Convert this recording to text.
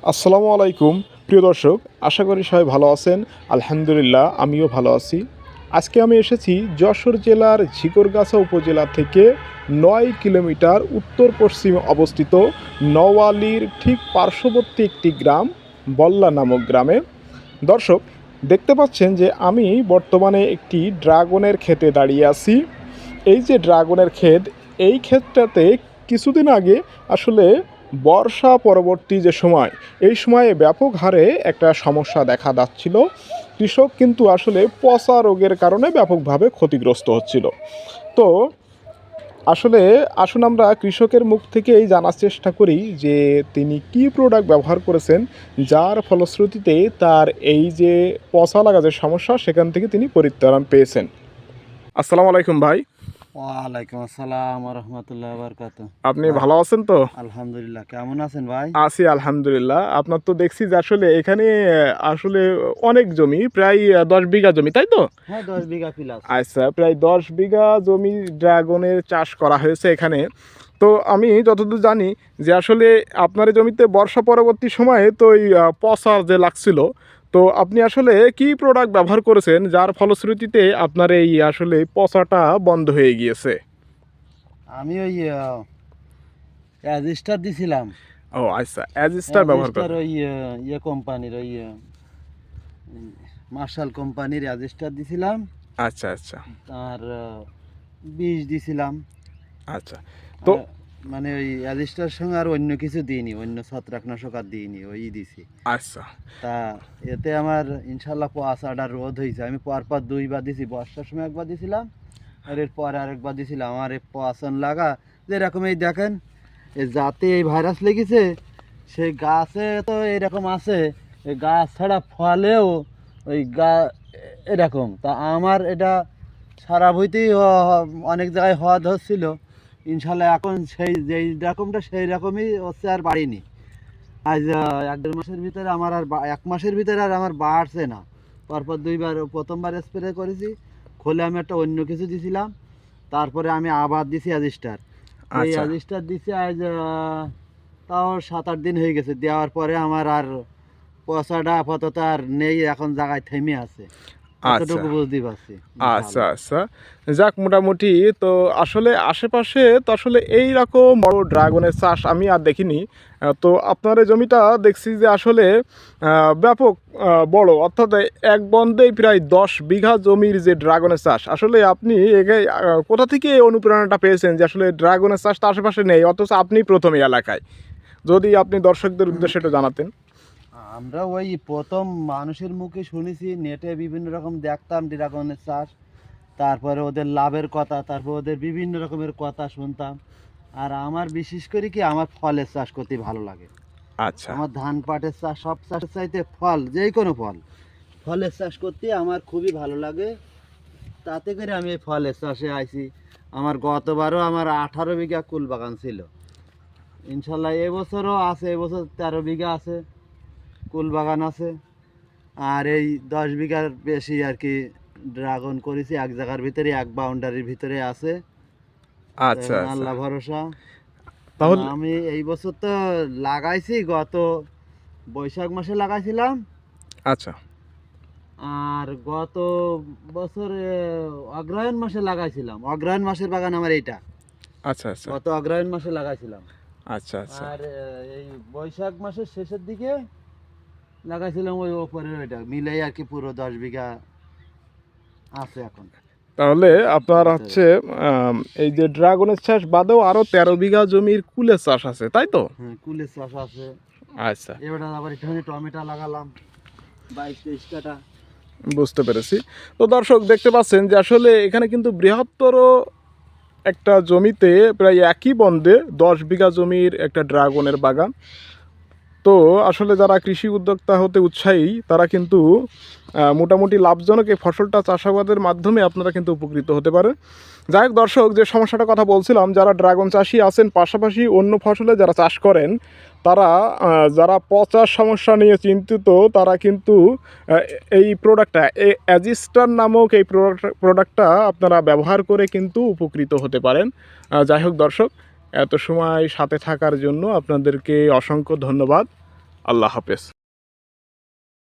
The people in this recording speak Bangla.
আসসালামু আলাইকুম প্রিয় দর্শক, আশা করি সবাই ভালো আছেন। আলহামদুলিল্লাহ আমিও ভালো আছি। আজকে আমি এসেছি যশোর জেলার ঝিকরগাছা উপজেলা থেকে 9 কিলোমিটার উত্তর পশ্চিমে অবস্থিত নওয়ালির ঠিক পার্শ্ববর্তী একটি গ্রাম বল্লা নামক গ্রামে। দর্শক, দেখতে পাচ্ছেন যে আমি বর্তমানে একটি ড্রাগনের ক্ষেতে দাঁড়িয়ে আছি। এই যে ড্রাগনের ক্ষেত, এই ক্ষেতটাতে কিছুদিন আগে আসলে বর্ষা পরবর্তী যে সময়, এই সময়ে ব্যাপক হারে একটা সমস্যা দেখা যাচ্ছিল। কৃষক কিন্তু আসলে পচা রোগের কারণে ব্যাপকভাবে ক্ষতিগ্রস্ত হচ্ছিল। তো আসলে আসুন আমরা কৃষকের মুখ থেকেই জানার চেষ্টা করি যে তিনি কি প্রোডাক্ট ব্যবহার করেছেন, যার ফলশ্রুতিতে তার এই যে পচা লাগা যে সমস্যা, সেখান থেকে তিনি পরিত্রাণ পেয়েছেন। আসসালামু আলাইকুম ভাই। ওয়ালাইকুম আসসালাম রহমতুল্লাহ বারকাত। আপনি ভালো আছেন তো? আলহামদুলিল্লাহ, কেমন আছেন ভাই? আছি আলহামদুলিল্লাহ। আপনার তো দেখছি যে আসলে এখানে আসলে অনেক জমি, প্রায় 10 বিঘা জমি, তাই তো? হ্যাঁ, 10 বিঘা প্লাস। আচ্ছা, প্রায় 10 বিঘা জমি ড্রাগনের চাষ করা হয়েছে এখানে। তো আমি যতদূর জানি যে আসলে আপনার এই জমিতে বর্ষা পরবর্তী সময়ে তো এই পচা যে লাগছিল, তো আপনি আসলে কি প্রোডাক্ট ব্যবহার করেছেন যার ফলশ্রুতিতে আপনার এই আসলে পচাটা বন্ধ হয়ে গিয়েছে? আমি ওই অ্যাজিস্টার দিছিলাম। ও আচ্ছা, অ্যাজিস্টার ব্যবহার অ্যাজিস্টার করেন। ওই কোম্পানির ওই মার্শাল কোম্পানির অ্যাজিস্টার দিছিলাম। আচ্ছা আচ্ছা আর বীজ দিছিলাম। আচ্ছা। তো আর মানে ওই অ্যাজিস্টার সঙ্গে আর অন্য কিছু দিইনি, অন্য ছত্রাকনাশক আর দিইনি, ওই দিছি। আচ্ছা তা এতে আমার ইনশাল্লাহ পচাটা রোধ হয়েছে। আমি পরপর 2বার দিছি, বর্ষার সময় একবার দিছিলাম আর এরপর আরেকবার দিছিলাম। আমার এই পচন লাগা যেরকম, এই দেখেন এই যাতে এই ভাইরাস লেগেছে, সেই গাছে তো এরকম আছে, এই গাছ ছাড়া ফলেও ওই এরকম। তা আমার এটা সারা বইতেই অনেক জায়গায় হওয়া ধরছিল। ইনশাল্লাহ এখন সেই যেই রকমটা সেই রকমই হচ্ছে, আর বাড়িনি। আজ 1-1.5 মাসের ভিতরে আমার আর 1 মাসের ভিতরে আর আমার বাড়ছে না। পরপর 2বার, প্রথমবার স্প্রে করেছি, খোলে আমি একটা অন্য কিছু দিছিলাম, তারপরে আমি আবার দিছি অ্যাজিস্টার। এই আচ্ছা অ্যাজিস্টার দিছি আজ তাও 7-8 দিন হয়ে গেছে। দেওয়ার পরে আমার আর পচাটা আপাতত আর নেই, এখন জায়গায় থেমে আছে। আচ্ছা এতটুকু বুঝতে পারছি আচ্ছা ইনশাআল্লাহ। আচ্ছা। যাক, মোটামুটি তো আসলে আশেপাশে তো আসলে এই রকম বড় ড্রাগনের চাষ আমি আর দেখিনি। তো আপনার এই জমিটা দেখছি যে আসলে ব্যাপক বড়, অর্থাৎ এক বন্ধেই প্রায় 10 বিঘা জমির যে ড্রাগনের চাষ, আসলে আপনি একে কোথা থেকে এই অনুপ্রেরণাটা পেয়েছেন যে আসলে ড্রাগনের চাষ তো আশেপাশে নেই, অথচ আপনি প্রথম এই এলাকায়? যদি আপনি দর্শকদের উদ্দেশ্যে একটু জানাতেন। আমরা ওই প্রথম মানুষের মুখে শুনেছি, নেটে বিভিন্ন রকম দেখতাম ড্রাগনের চাষ, তারপরে ওদের লাভের কথা, তারপর ওদের বিভিন্ন রকমের কথা শুনতাম। আর আমার বিশেষ করে কি, আমার ফলের চাষ করতে ভালো লাগে। আচ্ছা আমার ধান পাটের চাষ, সব চাষের চাইতে ফল, যেই কোনো ফল, ফলের চাষ করতে আমার খুবই ভালো লাগে। তাতে করে আমি এই ফলের চাষে আইছি। আমার গতবারও আমার 18 বিঘা কুল বাগান ছিল। ইনশাল্লাহ এবছরও আছে, এবছর 13 বিঘা আছে, কুল বাগান আছে। আর এই 10 বিঘার বেশি আর কি ড্রাগন করেছি, এক জায়গার ভিতরে, এক বাউন্ডারির ভিতরে আছে। তো আচ্ছা এখন আচ্ছা। আল্লাহ ভরসা। তাহলে আমি এই বছর তো লাগাইছি, গত বৈশাখ মাসে লাগাইছিলাম। আচ্ছা আর গত বছর অগ্রহায়ণ মাসে লাগাইছিলাম। অগ্রহায়ণ মাসের বাগান আমার এইটা, আচ্ছা আচ্ছা গত অগ্রহায়ণ মাসে লাগাইছিলাম। আচ্ছা আচ্ছা। আর এই বৈশাখ মাসের শেষের দিকে লাগাইছিলাম ওই ওপরের ওইটা মিলাই আর কি, পুরো 10 বিঘা আছে এখন তাহলে আপনার ভিতরে। হচ্ছে এই যে ড্রাগনের চাষ বাদেও আরো 13 বিঘা জমির কুলের চাষ আছে, তাই তো? হ্যাঁ, কুলের চাষ আছে। আচ্ছা, এবার আবার এখানে টমেটো লাগালাম 22-23 কাটা। বুঝতে পেরেছি। তো দর্শক, দেখতে পাচ্ছেন যে আসলে এখানে কিন্তু বৃহত্তর একটা জমিতে প্রায় একই বন্ধে 10 বিঘা জমির একটা ড্রাগনের বাগান। তো আসলে যারা কৃষি উদ্যোক্তা হতে উৎসাহী, তারা কিন্তু মোটামুটি লাভজনক এই ফসলটা চাষাবাদের মাধ্যমে আপনারা কিন্তু উপকৃত হতে পারেন। যাই হোক দর্শক, যে সমস্যাটার কথা বলছিলাম, যারা ড্রাগন চাষি আছেন, পাশাপাশি অন্য ফসলে যারা চাষ করেন, তারা যারা পচার সমস্যা নিয়ে চিন্তিত, তারা কিন্তু এই প্রোডাক্টটা, এই অ্যাজিস্টার নামক এই প্রোডাক্টটা আপনারা ব্যবহার করে কিন্তু উপকৃত হতে পারেন। যাই হোক দর্শক, এত সময় সাথে থাকার জন্য আপনাদেরকে অসংখ্য ধন্যবাদ। আল্লাহ হাফেজ।